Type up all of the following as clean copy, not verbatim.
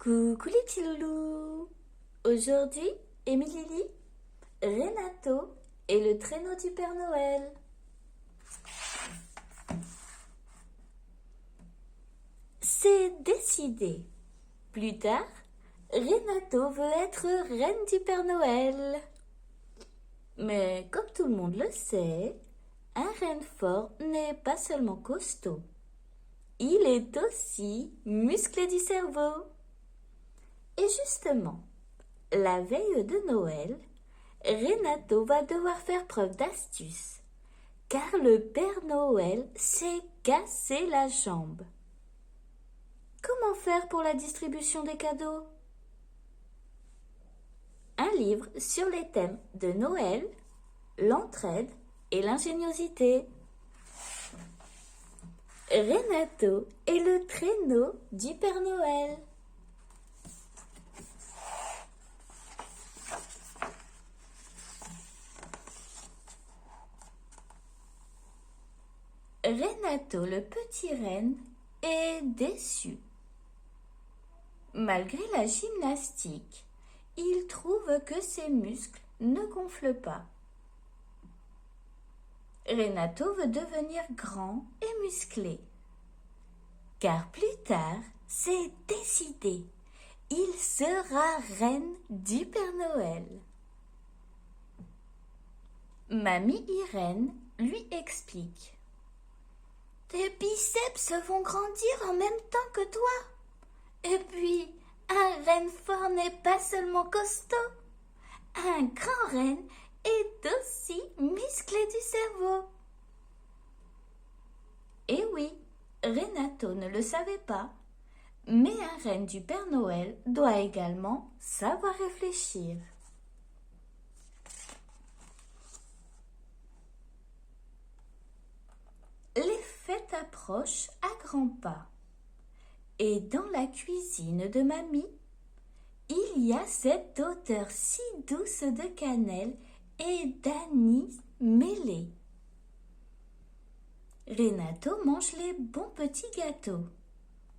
Coucou les petits loulous. Aujourd'hui, Émilie, Renato et le traîneau du Père Noël. C'est décidé. Plus tard, Renato veut être reine du Père Noël. Mais comme tout le monde le sait, un renne fort n'est pas seulement costaud. Il est aussi musclé du cerveau. Et justement, la veille de Noël, Renato va devoir faire preuve d'astuce, car le Père Noël s'est cassé la jambe. Comment faire pour la distribution des cadeaux? Un livre sur les thèmes de Noël, l'entraide et l'ingéniosité. Renato et le traîneau du Père Noël. Renato, le petit renne, est déçu. Malgré la gymnastique, il trouve que ses muscles ne gonflent pas. Renato veut devenir grand et musclé. Car plus tard, c'est décidé, il sera reine du Père Noël. Mamie Irène lui explique. Tes biceps vont grandir en même temps que toi. Et puis, un renne fort n'est pas seulement costaud. Un grand renne est aussi musclé du cerveau. Et oui, Renato ne le savait pas, mais un renne du Père Noël doit également savoir réfléchir. Les fêtes approchent à grands pas. Et dans la cuisine de mamie, il y a cette odeur si douce de cannelle et d'anis mêlés. Renato mange les bons petits gâteaux,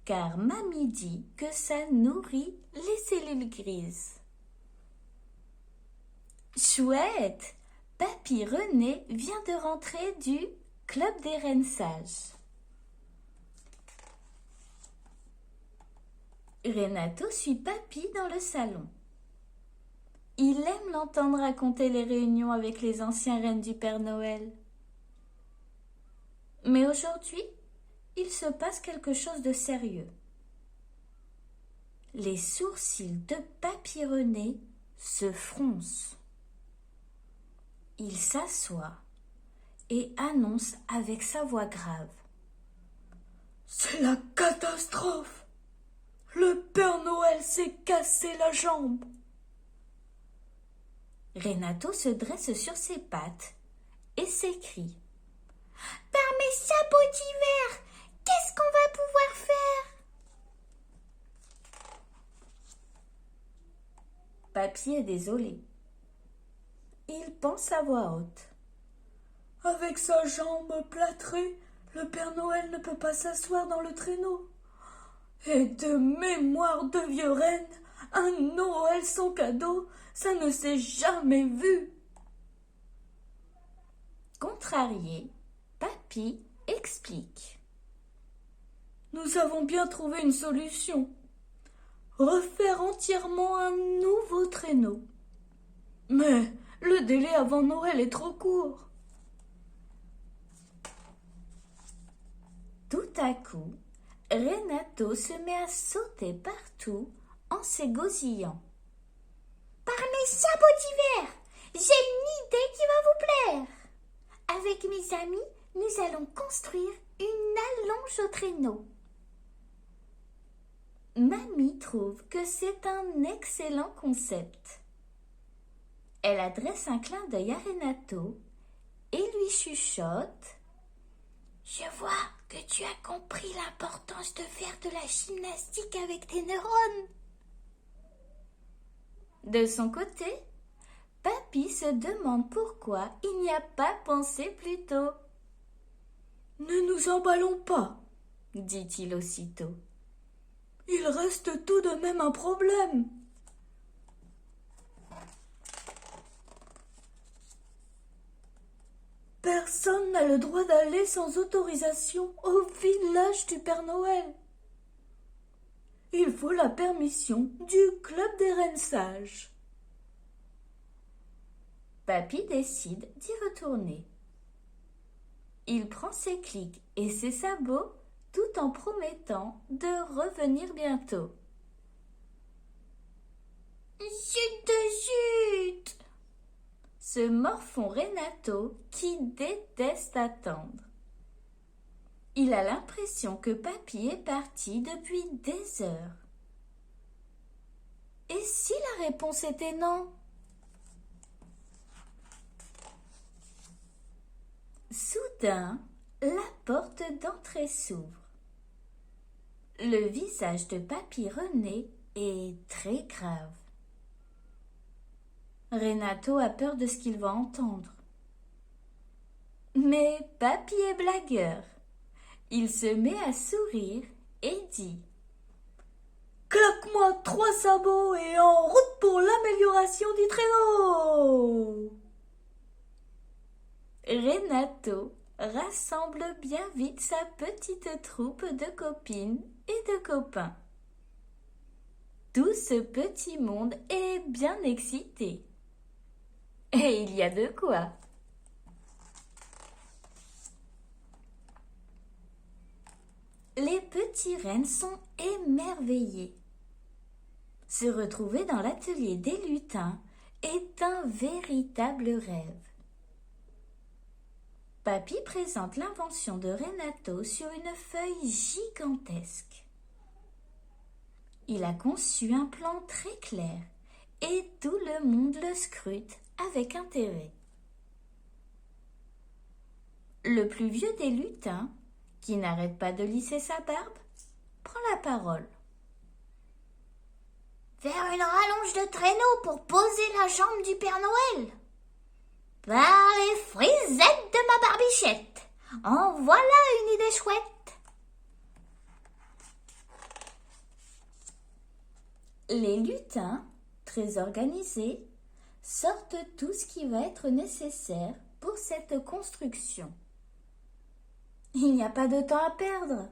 car mamie dit que ça nourrit les cellules grises. Chouette! Papy René vient de rentrer du Club des Rennes Sages. Renato suit Papy dans le salon. Il aime l'entendre raconter les réunions avec les anciens rennes du Père Noël. Mais aujourd'hui, il se passe quelque chose de sérieux. Les sourcils de Papy René se froncent. Il s'assoit et annonce avec sa voix grave. C'est la catastrophe! Le Père Noël s'est cassé la jambe. Renato se dresse sur ses pattes et s'écrie. Par mes sabots d'hiver, qu'est-ce qu'on va pouvoir faire? Papy est désolé. Il pense à voix haute. Avec sa jambe plâtrée, le Père Noël ne peut pas s'asseoir dans le traîneau. Et de mémoire de vieux renne, un Noël sans cadeau, ça ne s'est jamais vu. Contrarié, Papy explique. Nous avons bien trouvé une solution. Refaire entièrement un nouveau traîneau. Mais le délai avant Noël est trop court. Tout à coup, Renato se met à sauter partout en s'égosillant. Par mes sabots d'hiver, j'ai une idée qui va vous plaire. Avec mes amis, nous allons construire une allonge au traîneau. Mamie trouve que c'est un excellent concept. Elle adresse un clin d'œil à Renato et lui chuchote. Je vois que tu as compris l'importance de faire de la gymnastique avec tes neurones. De son côté, Papy se demande pourquoi il n'y a pas pensé plus tôt. Ne nous emballons pas, dit-il aussitôt. Il reste tout de même un problème. Personne n'a le droit d'aller sans autorisation au village du Père Noël. Il faut la permission du club des reines sages. Papy décide d'y retourner. Il prend ses clics et ses sabots tout en promettant de revenir bientôt. Zut de zut! Se morfond Renato qui déteste attendre. Il a l'impression que Papy est parti depuis des heures. Et si la réponse était non? Soudain, la porte d'entrée s'ouvre. Le visage de Papy René est très grave. Renato a peur de ce qu'il va entendre. Mais Papy est blagueur. Il se met à sourire et dit: claque-moi 3 sabots et en route pour l'amélioration du traîneau. Renato rassemble bien vite sa petite troupe de copines et de copains. Tout ce petit monde est bien excité. Et il y a de quoi. Les petits rennes sont émerveillés. Se retrouver dans l'atelier des lutins est un véritable rêve. Papy présente l'invention de Renato sur une feuille gigantesque. Il a conçu un plan très clair et tout le monde le scrute avec intérêt. Le plus vieux des lutins, qui n'arrête pas de lisser sa barbe, prend la parole. Faire une rallonge de traîneau pour poser la jambe du Père Noël. Par les frisettes de ma barbichette. En voilà une idée chouette. Les lutins, très organisés, sortent tout ce qui va être nécessaire pour cette construction. Il n'y a pas de temps à perdre.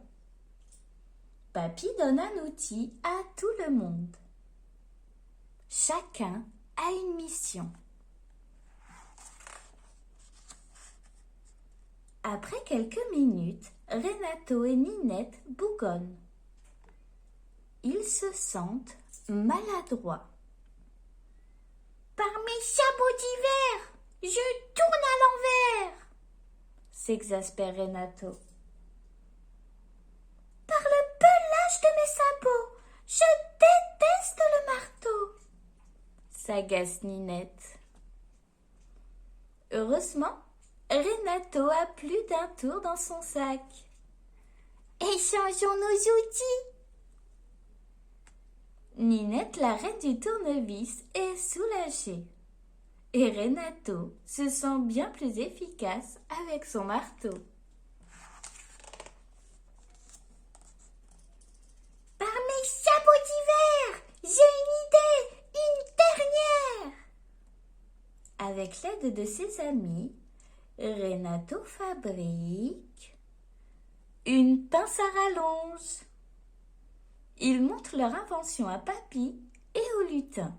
Papy donne un outil à tout le monde. Chacun a une mission. Après quelques minutes, Renato et Ninette bougonnent. Ils se sentent maladroits. Par mes sabots d'hiver, je tourne à l'envers, s'exaspère Renato. Par le pelage de mes sabots, je déteste le marteau, s'agace Ninette. Heureusement, Renato a plus d'un tour dans son sac. Échangeons nos outils. Ninette, la reine du tournevis, est soulagée. Et Renato se sent bien plus efficace avec son marteau. Par mes sabots d'hiver, j'ai une idée, une dernière. Avec l'aide de ses amis, Renato fabrique une pince à rallonge. Ils montrent leur invention à Papy et aux lutins.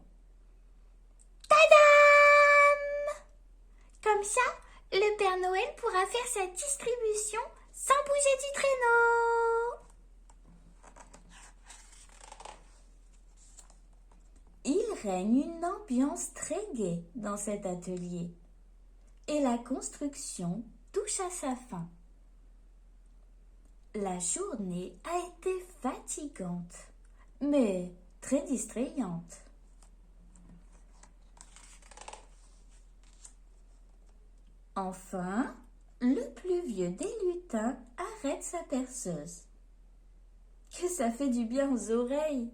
Tadam! Comme ça, le Père Noël pourra faire sa distribution sans bouger du traîneau. Il règne une ambiance très gaie dans cet atelier. Et la construction touche à sa fin. La journée a été fatigante, mais très distrayante. Enfin, le plus vieux des lutins arrête sa perceuse. Que ça fait du bien aux oreilles!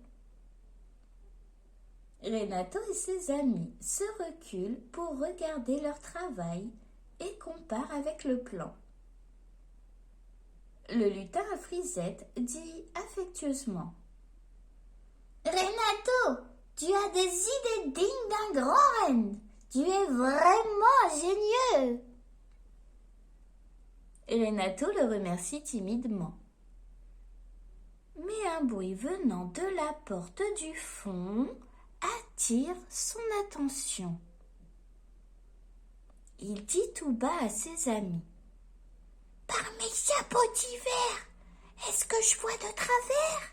Renato et ses amis se reculent pour regarder leur travail et comparent avec le plan. Le lutin à frisette dit affectueusement: Tu as des idées dignes d'un grand renne. Tu es vraiment ingénieux. Renato le remercie timidement. Mais un bruit venant de la porte du fond attire son attention. Il dit tout bas à ses amis. Par mes chapeaux d'hiver, est-ce que je vois de travers?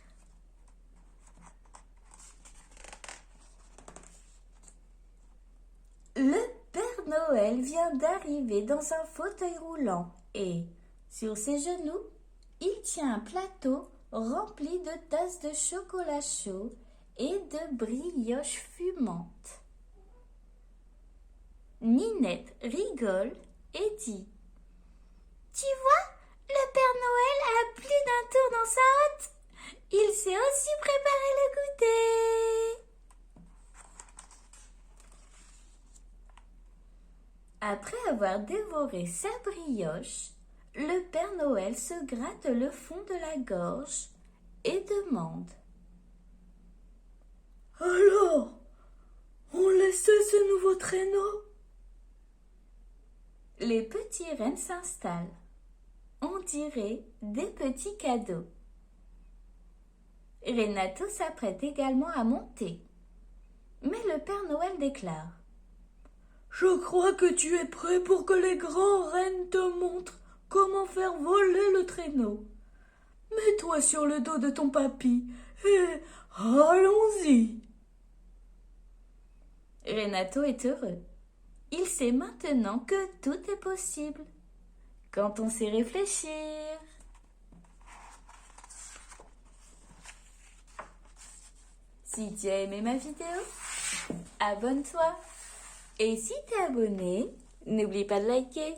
Le Père Noël vient d'arriver dans un fauteuil roulant et, sur ses genoux, il tient un plateau rempli de tasses de chocolat chaud et de brioches fumantes. Ninette rigole et dit « Tu vois, le Père Noël a plus d'un tour dans sa hotte. Il sait aussi préparer le goûter. » Après avoir dévoré sa brioche, le Père Noël se gratte le fond de la gorge et demande « Alors, on laissait ce nouveau traîneau ?» Les petits rennes s'installent. On dirait des petits cadeaux. Renato s'apprête également à monter. Mais le Père Noël déclare « Je crois que tu es prêt pour que les grands rennes te montrent comment faire voler le traîneau. Mets-toi sur le dos de ton papy et allons-y. » Renato est heureux. Il sait maintenant que tout est possible quand on sait réfléchir. Si tu as aimé ma vidéo, abonne-toi. Et si tu es abonné, n'oublie pas de liker.